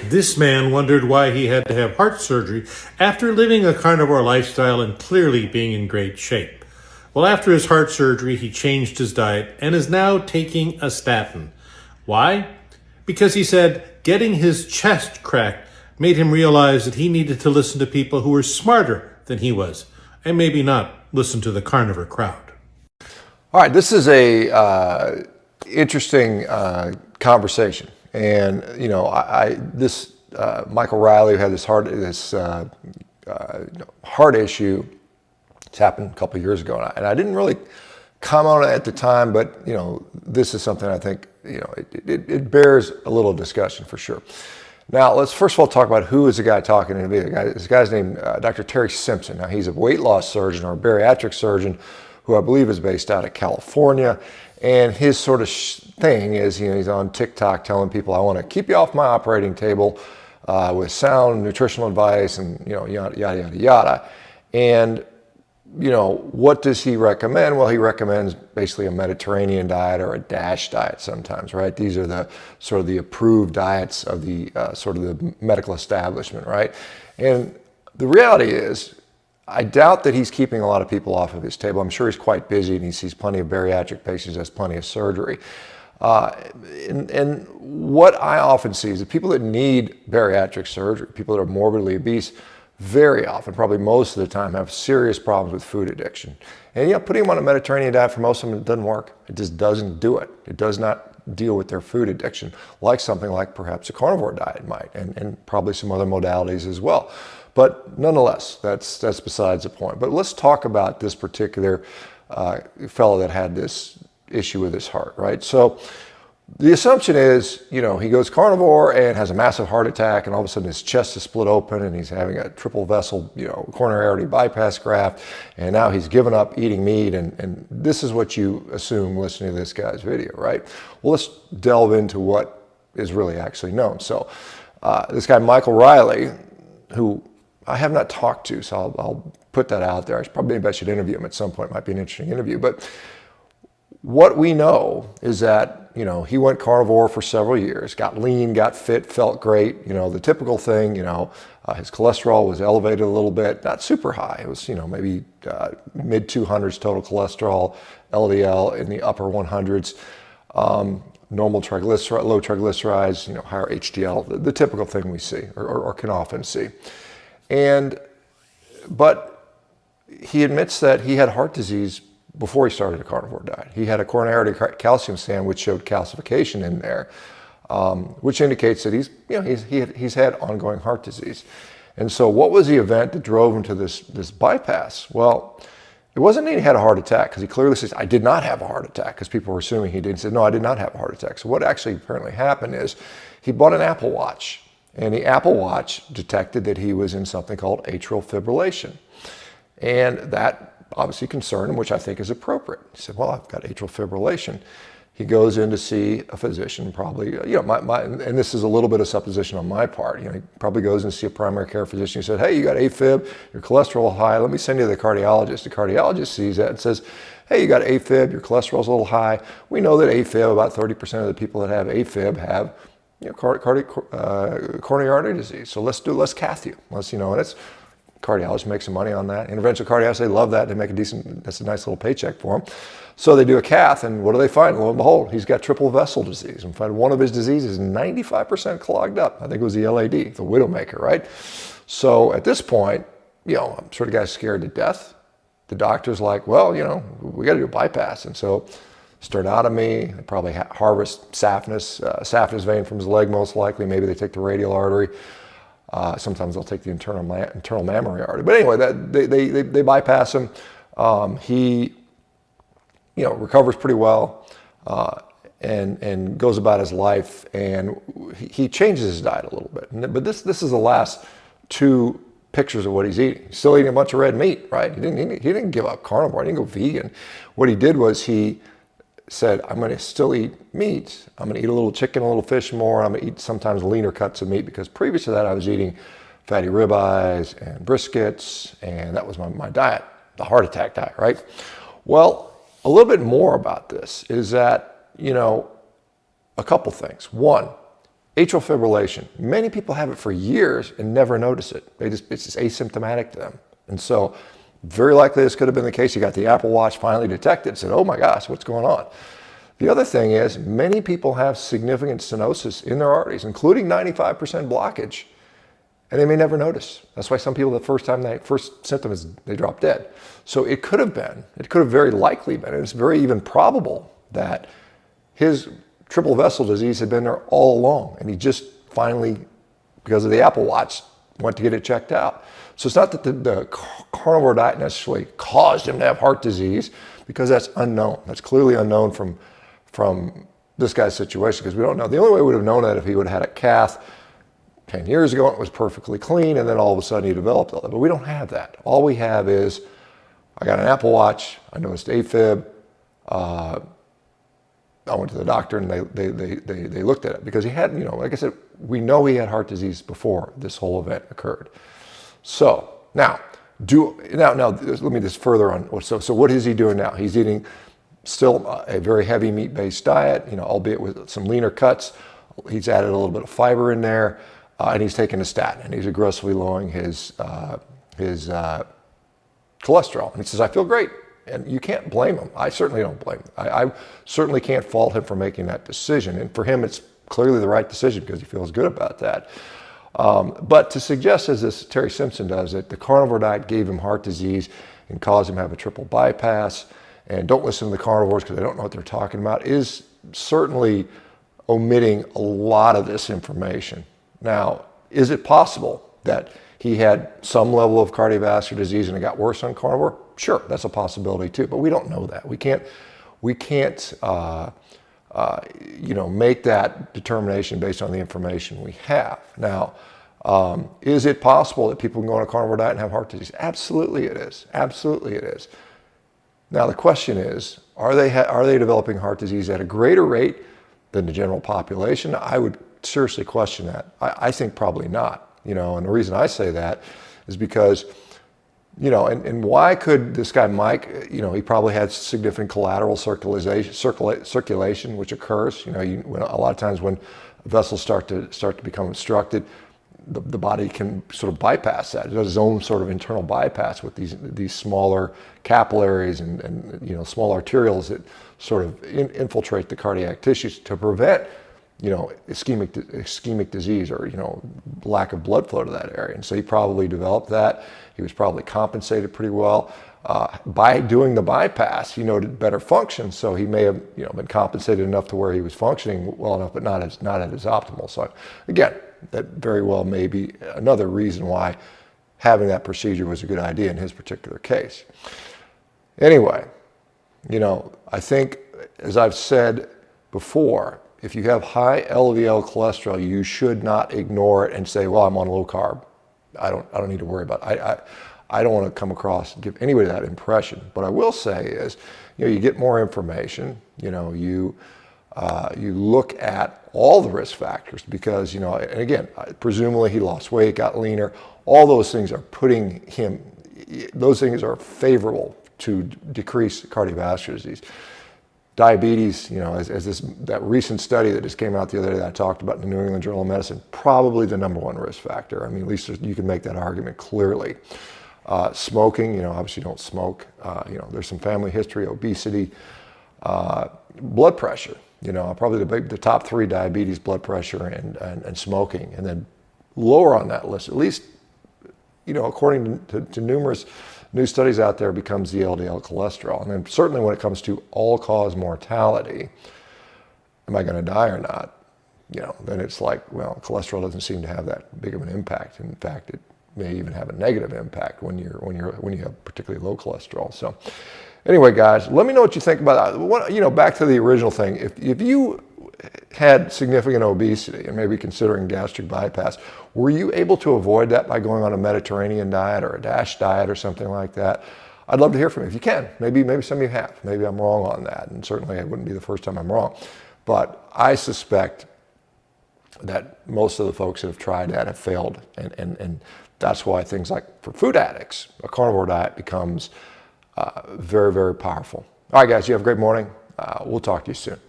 This man wondered why he had to have heart surgery after living a carnivore lifestyle and clearly being in great shape. Well, after his heart surgery, he changed his diet and is now taking a statin. Why? Because he said getting his chest cracked made him realize that he needed to listen to people who were smarter than he was, and maybe not listen to the carnivore crowd. All right, this is a interesting conversation, and Michael Riley, who had this heart issue. It's happened a couple of years ago, and I didn't really comment on it at the time, but this is something I think it bears a little discussion for sure. Now, let's first of all talk about who is the guy talking to me. This guy's named Dr. Terry Simpson. Now, he's a weight loss surgeon or a bariatric surgeon who I believe is based out of California. And his sort of thing is, he's on TikTok telling people, I want to keep you off my operating table with sound nutritional advice and, yada, yada, yada. And, what does he recommend? Well, he recommends basically a Mediterranean diet or a DASH diet sometimes, right? These are the sort of the approved diets of the sort of the medical establishment, right? And the reality is, I doubt that he's keeping a lot of people off of his table. I'm sure he's quite busy and he sees plenty of bariatric patients, has plenty of surgery. And what I often see is that people that need bariatric surgery, people that are morbidly obese, very often, probably most of the time, have serious problems with food addiction. And putting them on a Mediterranean diet for most of them, it doesn't work. It just doesn't do it. It does not deal with their food addiction like something like perhaps a carnivore diet might, and probably some other modalities as well. But nonetheless, that's besides the point. But let's talk about this particular fellow that had this issue with his heart, right? So the assumption is, he goes carnivore and has a massive heart attack, and all of a sudden his chest is split open and he's having a triple vessel, coronary artery bypass graft, and now he's given up eating meat, and this is what you assume listening to this guy's video, right? Well, let's delve into what is really actually known. So this guy, Michael Riley, who I have not talked to, so I'll put that out there. Maybe I should interview him at some point. It might be an interesting interview. But what we know is that, he went carnivore for several years, got lean, got fit, felt great. The typical thing, his cholesterol was elevated a little bit, not super high. It was, maybe mid 200s total cholesterol, LDL in the upper 100s, normal triglyceride, low triglycerides, higher HDL, the typical thing we see or can often see. But he admits that he had heart disease before he started a carnivore diet. He had a coronary artery calcium scan which showed calcification in there, which indicates that he's had ongoing heart disease. And so what was the event that drove him to this bypass? Well, it wasn't that he had a heart attack, because he clearly says, I did not have a heart attack, because people were assuming he did. He said, no, I did not have a heart attack. So what actually apparently happened is he bought an Apple Watch, and the Apple Watch detected that he was in something called atrial fibrillation. And that obviously concerned him, which I think is appropriate. He said, well, I've got atrial fibrillation. He goes in to see a physician, probably, and this is a little bit of supposition on my part. He probably goes and see a primary care physician. He said, hey, you got AFib, your cholesterol high. Let me send you to the cardiologist. The cardiologist sees that and says, hey, you got AFib, your cholesterol's a little high. We know that AFib, about 30% of the people that have AFib have coronary artery disease. So let's cath you. And it's cardiologists make some money on that. Interventional cardiologists, they love that. They make that's a nice little paycheck for them. So they do a cath, and what do they find? Lo and behold, he's got triple vessel disease. And find one of his diseases is 95% clogged up. I think it was the LAD, the widowmaker, right? So at this point, I'm sure the guy's scared to death. The doctor's like, well, we got to do a bypass. And so sternotomy, probably harvest saphenous vein from his leg most likely. Maybe they take the radial artery. Sometimes they'll take the internal mammary artery. But anyway, they bypass him. He recovers pretty well and goes about his life. And he changes his diet a little bit. But this is the last two pictures of what he's eating. He's still eating a bunch of red meat, right? He didn't give up carnivore. He didn't go vegan. What he did was he said, I'm going to still eat meat. I'm going to eat a little chicken, a little fish more. I'm going to eat sometimes leaner cuts of meat, because previous to that I was eating fatty ribeyes and briskets, and that was my diet, the heart attack diet, right? Well, a little bit more about this is that, a couple things. One, Atrial fibrillation. Many people have it for years and never notice it. It's just asymptomatic to them. And so very likely this could have been the case. You got the Apple Watch finally detected and said, oh my gosh, what's going on? The other thing is many people have significant stenosis in their arteries, including 95% blockage, and they may never notice. That's why some people, the first symptom is they drop dead. So it could have very likely been, and it's very even probable that his triple vessel disease had been there all along, and he just finally, because of the Apple Watch, went to get it checked out. So it's not that the carnivore diet necessarily caused him to have heart disease, because that's unknown. That's clearly unknown from this guy's situation, because we don't know. The only way we would have known that if he would have had a cath 10 years ago and it was perfectly clean, and then all of a sudden he developed all that. But we don't have that. All we have is, I got an Apple Watch, I noticed AFib, I went to the doctor and they looked at it because he had, like I said, we know he had heart disease before this whole event occurred. So now let me just further on. So what is he doing now? He's eating still a very heavy meat-based diet, albeit with some leaner cuts. He's added a little bit of fiber in there, and he's taking a statin, and he's aggressively lowering his cholesterol. And he says, I feel great. And you can't blame him. I certainly don't blame him. I certainly can't fault him for making that decision. And for him, it's clearly the right decision because he feels good about that. But to suggest, as this Terry Simpson does, that the carnivore diet gave him heart disease and caused him to have a triple bypass, and don't listen to the carnivores because they don't know what they're talking about, is certainly omitting a lot of this information. Now, is it possible that he had some level of cardiovascular disease and it got worse on carnivore? Sure, that's a possibility too, but we don't know that. We can't make that determination based on the information we have. Now, is it possible that people can go on a carnivore diet and have heart disease? Absolutely it is. Absolutely it is. Now the question is, are they developing heart disease at a greater rate than the general population? I would seriously question that. I think probably not. And the reason I say that is because, and why could this guy Mike, he probably had significant collateral circulation, which occurs. When a lot of times when vessels start to become obstructed, the body can sort of bypass that. It does its own sort of internal bypass with these smaller capillaries and small arterioles that sort of infiltrate the cardiac tissues to prevent ischemic disease or lack of blood flow to that area. And so he probably developed that. He was probably compensated pretty well by doing the bypass. He noted better function, so he may have been compensated enough to where he was functioning well enough, but not at his optimal. So again, that very well may be another reason why having that procedure was a good idea in his particular case. Anyway, I think, as I've said before, if you have high LDL cholesterol, you should not ignore it and say, well, I'm on low carb. I don't need to worry about it. I don't want to come across and give anybody that impression. What I will say is, you get more information. You look at all the risk factors because, and again, presumably he lost weight, got leaner. All those things are those things are favorable to decrease cardiovascular disease. Diabetes, as that recent study that just came out the other day that I talked about in the New England Journal of Medicine, probably the number one risk factor. I mean, at least you can make that argument clearly. Smoking, obviously don't smoke. There's some family history, obesity, blood pressure. Probably the top three: diabetes, blood pressure, and smoking. And then lower on that list, at least, according to numerous new studies out there, becomes the LDL cholesterol. And then certainly when it comes to all-cause mortality, am I going to die or not? Then it's like, well, cholesterol doesn't seem to have that big of an impact. In fact, it may even have a negative impact when you have particularly low cholesterol. So anyway, guys, let me know what you think about that. Back to the original thing. If you had significant obesity and maybe considering gastric bypass, were you able to avoid that by going on a Mediterranean diet or a DASH diet or something like that? I'd love to hear from you. If you can, maybe some of you have. Maybe I'm wrong on that, and certainly it wouldn't be the first time I'm wrong. But I suspect that most of the folks that have tried that have failed, and that's why things like for food addicts, a carnivore diet becomes very, very powerful. All right, guys, you have a great morning. We'll talk to you soon.